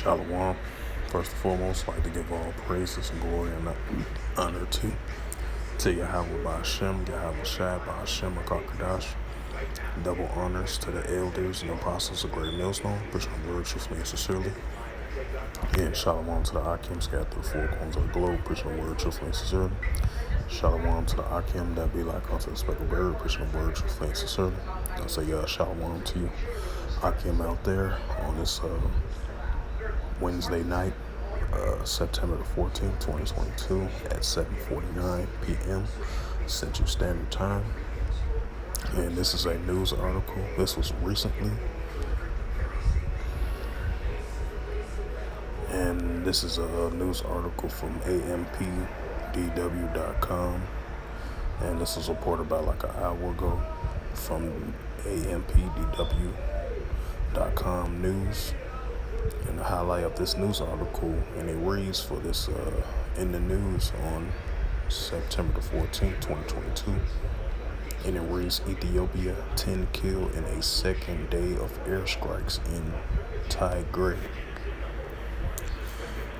Shalom. First and foremost, I'd like to give all praises and glory and honor to Yahweh by Hashem, Yahweh Shai by Hashem Akakadash. Double honors to the elders and apostles of Great Millstone, preaching the word truthfully and sincerely. And shalom to the Akim scattered through the four corners of the globe, preaching the word truthfully and sincerely. Shalom to the Akim that be like unto the speckled bird, preaching the word truthfully and sincerely. I say shalom to you, Akim out there on this Wednesday night, September the 14th, 2022 at 7:49 p.m. Central Standard Time. And this is a news article. This was recently. And this is a news article from ampdw.com. And this was reported about like an hour ago from ampdw.com news. And the highlight of this news article, and it reads for this in the news on September the 14th, 2022. And it reads, Ethiopia, 10 killed in a second day of airstrikes in Tigray.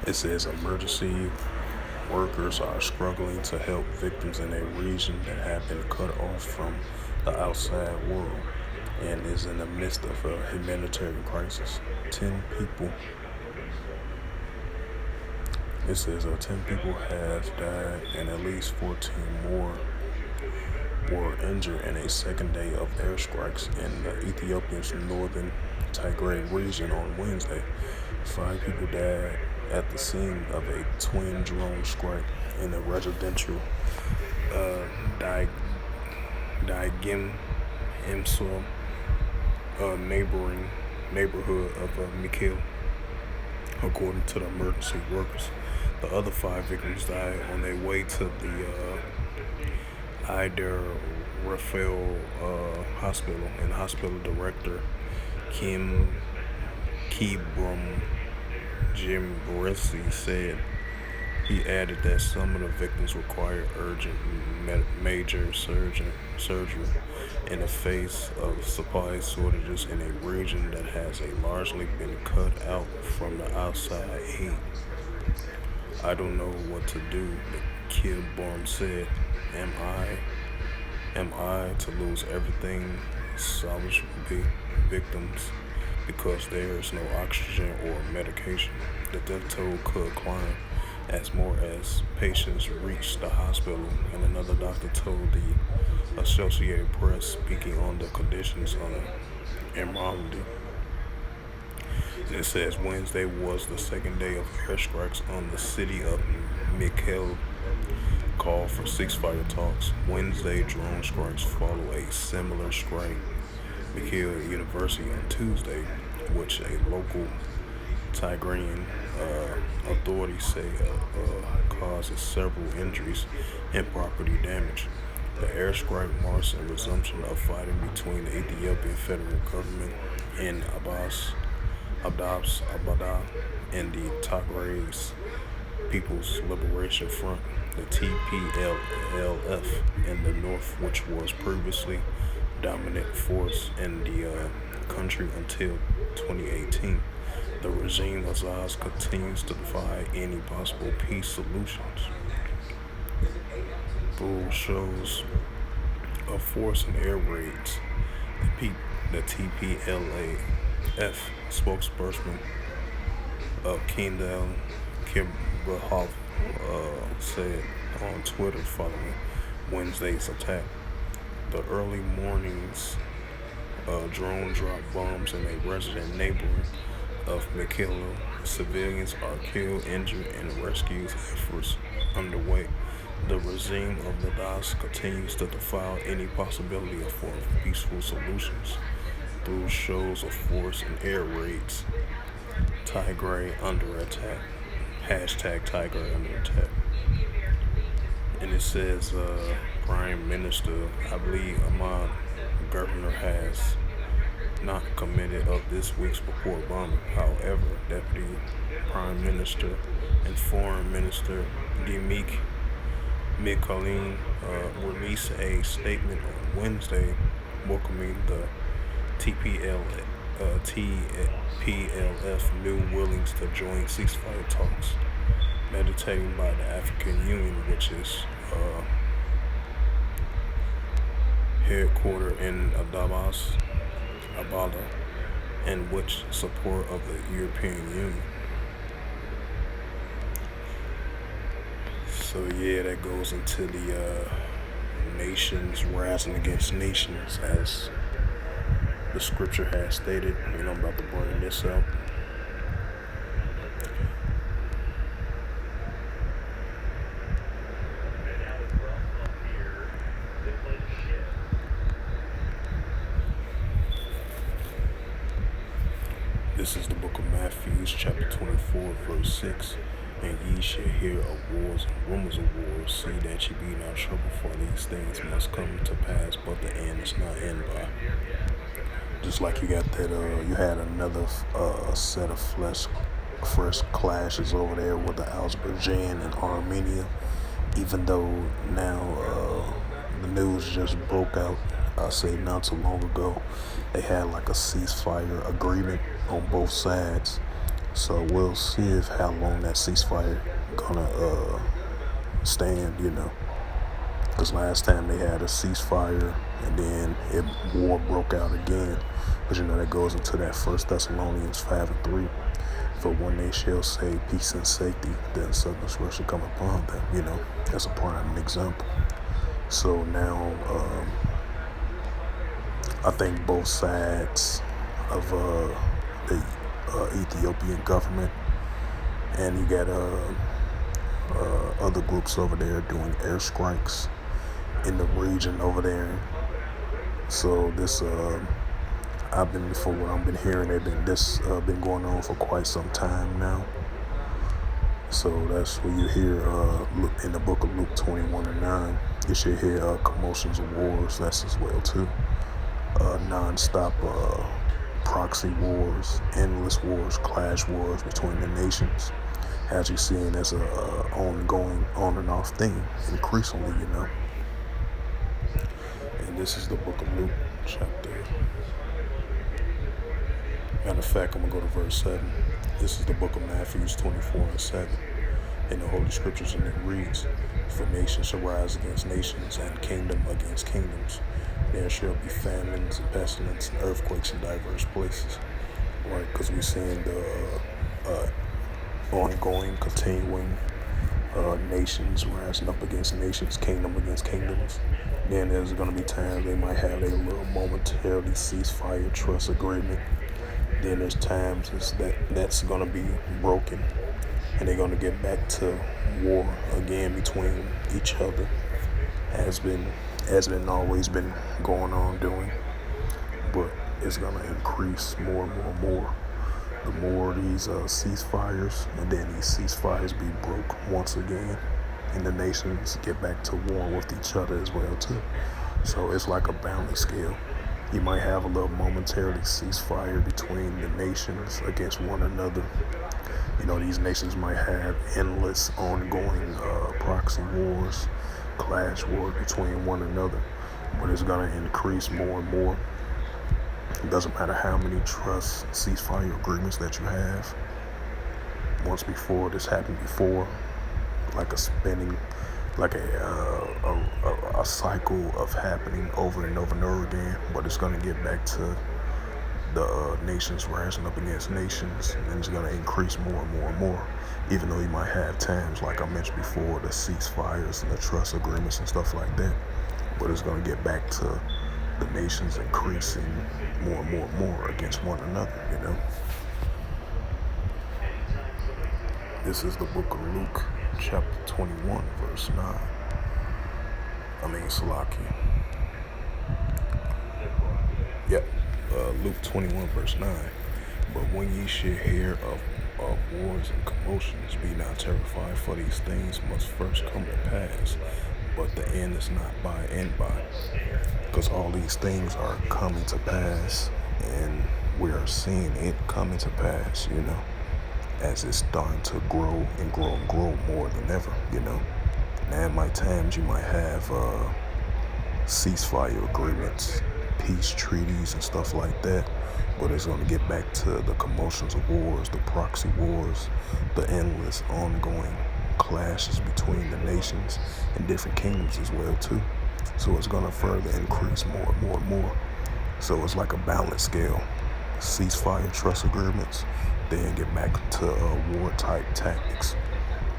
It says emergency workers are struggling to help victims in a region that have been cut off from the outside world and is in the midst of a humanitarian crisis. 10 people. It says 10 people have died and at least 14 more were injured in a second day of airstrikes in the Ethiopia's northern Tigray region on Wednesday. 5 people died at the scene of a twin drone strike in a residential neighborhood of Mikhail, according to the emergency workers. The other 5 victims died on their way to the Ider Raphael Hospital, and hospital director Kibrom Jimbresi said. He added that some of the victims required urgent major surgery in the face of supply shortages in a region that has largely been cut out from the outside aid. I don't know what to do, Kibrom said. Am I to lose everything, salvage victims, because there is no oxygen or medication? The death toll could climb as more as patients reach the hospital, and another doctor told the Associated Press, speaking on the conditions on the Emeraldi. It says Wednesday was the second day of airstrikes on the city of Mikhail. Call for ceasefire talks. Wednesday drone strikes follow a similar strike Mikhail University on Tuesday, which a local Tigrayan authorities say causes several injuries and property damage. The airstrike marks a resumption of fighting between the Ethiopian federal government and Abada and the Tigray People's Liberation Front, the TPLF, in the north, which was previously dominant force in the country until 2018. The regime of Azaz continues to defy any possible peace solutions. Through shows of force and air raids, the TPLF spokesperson of Kendall Kibrahov said on Twitter following Wednesday's attack. The early mornings drone dropped bombs in a resident neighborhood of Mikhail. Civilians are killed, injured, and rescue efforts underway. The regime of the Das continues to defy any possibility of peaceful solutions through shows of force and air raids. Tigray under attack. #Tigray under attack. And it says Prime Minister Abiy Ahmed, governor, has not committed of this week's report bombing. However, Deputy Prime Minister and Foreign Minister Demik Mikhailin released a statement on Wednesday welcoming the TPLF TPLF new willings to join ceasefire talks, meditating by the African Union, which is headquartered in Abala, and which support of the European Union. So yeah, that goes into the nations rising against nations, as the scripture has stated. I'm about to bring this up. This is the book of Matthew, chapter 24, verse 6. And ye shall hear of wars and rumors of wars. See that ye be not troubled, for these things must come to pass, but the end is not in by. Just like you got that, you had another set of fresh clashes over there with the Azerbaijan and Armenia. Even though now the news just broke out, I say not too long ago, they had like a ceasefire agreement on both sides. So we'll see if how long that ceasefire gonna stand, Because last time they had a ceasefire and then war broke out again. Because that goes into that 1 Thessalonians 5:3. For when they shall say peace and safety, then sudden shall come upon them, That's a prime example. So now I think both sides of the Ethiopian government, and you got other groups over there doing airstrikes in the region over there. So this from what I've been hearing, been going on for quite some time now. So that's what you hear in the book of Luke 21:9. You should hear commotions of wars. That's as well too. Non-stop proxy wars, endless wars, clash wars between the nations, as you're seeing as a ongoing on and off thing, increasingly, And this is the book of Luke, chapter. Matter of fact, I'm gonna go to verse 7. This is the book of Matthew 24:7. In the Holy Scriptures, and it reads, for nations shall rise against nations, and kingdom against kingdoms. There shall be famines and pestilence and earthquakes in diverse places. Right, because we're seeing the ongoing, continuing nations rising up against nations, kingdom against kingdoms. Then there's going to be times they might have a little momentarily ceasefire trust agreement. Then there's times that's going to be broken, and they're going to get back to war again between each other, has been always been going on doing, but it's going to increase more and more and more. The more these ceasefires, and then these ceasefires be broke once again, and the nations get back to war with each other as well too. So it's like a balance scale. You might have a little momentarily ceasefire between the nations against one another. These nations might have endless ongoing proxy wars, clash wars between one another, but it's going to increase more and more. It doesn't matter how many trust ceasefire agreements that you have. Once before, this happened before, like a spinning, like a cycle of happening over and over and over again. But it's going to get back to the nations rising up against nations, and it's going to increase more and more and more. Even though you might have times, like I mentioned before, the ceasefires and the trust agreements and stuff like that, but it's going to get back to the nations increasing more and more and more against one another, This is the book of Luke, chapter 21, verse 9. Salakia. Yep, Luke 21, verse 9. But when ye shall hear of wars and commotions, be not terrified, for these things must first come to pass, but the end is not by and by. Because all these things are coming to pass, and we are seeing it coming to pass, as it's starting to grow and grow and grow more than ever, Now, at my times, you might have ceasefire agreements peace treaties and stuff like that, but it's going to get back to the commotions of wars, the proxy wars, the endless ongoing clashes between the nations and different kingdoms as well too. So it's going to further increase more and more and more. So it's like a balance scale. Ceasefire, trust agreements, then get back to war type tactics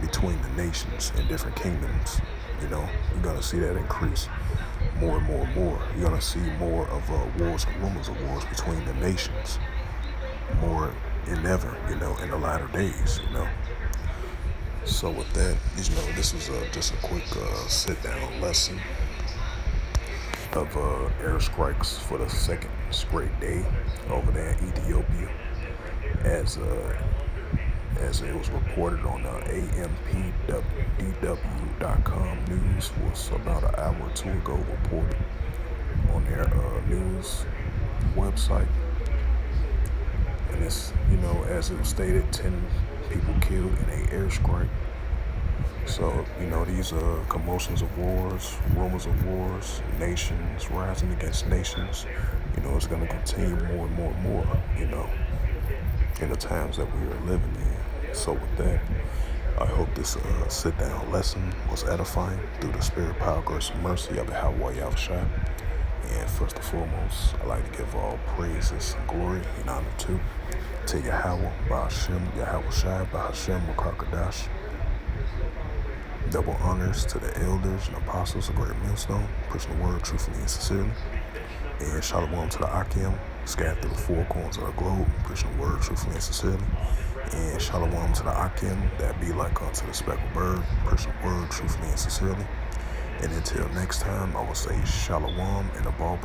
between the nations and different kingdoms. You're going to see that increase more and more and more. You're going to see more of wars and rumors of wars between the nations more than ever, in the latter days. So with that, this was just a quick sit-down lesson of airstrikes for the second straight day over there in Ethiopia, as it was reported on ampdw.com news, was about an hour or two ago, reported on their news website. And it's, as it stated, 10 people killed in an airstrike. So, these are commotions of wars, rumors of wars, nations rising against nations. It's going to continue more and more and more, in the times that we are living in. So with that, I hope this sit-down lesson was edifying through the spirit, power, grace, and mercy of Yahweh Yahushua. And first and foremost, I'd like to give all praises and glory and honor to Yahweh, Ba'ashem, Yahweh Shai, Ba'ashem, Makakadash. Double honors to the elders and apostles of Great Millstone, preaching the word truthfully and sincerely. And shalom to the Akim, scattered through the four corners of the globe, preaching the word truthfully and sincerely. And shalom to the Akim, that be like unto the speckled bird, preaching the word truthfully and sincerely. And until next time, I will say shalom and a ball.